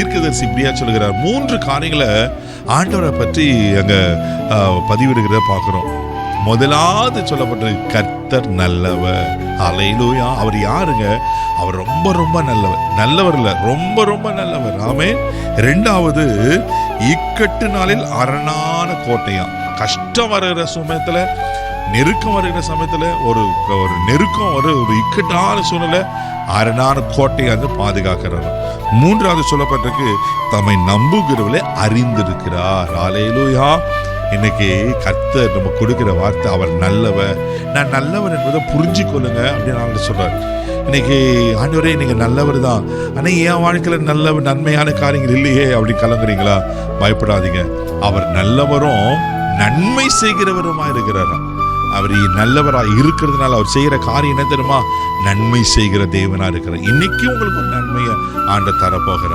தீர்க்கதரிசி இப்படியா சொல்லுகிறார். 3 காரியங்களை ஆண்டவரை பற்றி அங்க பதிவிடுகிறத பார்க்கிறோம். முதலாவது சொல்லப்பட்டது கர்த்தர் நல்லவர். அல்லேலூயா. அவர் யாருங்க? அவர் ரொம்ப ரொம்ப நல்லவர். நல்லவர் இல்ல, ரொம்ப ரொம்ப நல்லவர். ஆமென். 2வது இக்கட்டு நாளில் அரணான கோட்டையா. கஷ்டம் வருகிற சமயத்துல, நெருக்கம் வருகிற சமயத்துல, ஒரு நெருக்கம் ஒரு இக்கட்டான சூழ்நிலை அரணான கோட்டையை வந்து பாதுகாக்கிறார். 3வது சொல்லப்பட்டிருக்கு தம்மை நம்புகிறவர்களை அறிந்திருக்கிறார். அல்லேலூயா. இன்னைக்கு கர்த்தர் நம்ம கொடுக்கிற வார்த்தை அவர் நல்லவர். நான் நல்லவர் என்பதை புரிஞ்சு கொள்ளுங்க அப்படின்னு ஆண்டு சொல்றாரு. இன்னைக்கு ஆண்டவரே நீங்க நல்லவர் தான், ஆனா என் வாழ்க்கையில நல்ல நன்மையான காரியங்கள் இல்லையே அப்படின்னு கலங்குறீங்களா? பயப்படாதீங்க. அவர் நல்லவரும் நன்மை செய்கிறவருமா இருக்கிறாராம். அவர் நல்லவராக இருக்கிறதுனால அவர் செய்கிற காரியம் என்ன தெரியுமா? நன்மை செய்கிற தேவனா இருக்கிறார். இன்னைக்கு உங்களுக்கு ஒரு நன்மையை ஆண்டு தரப்போகிறார்.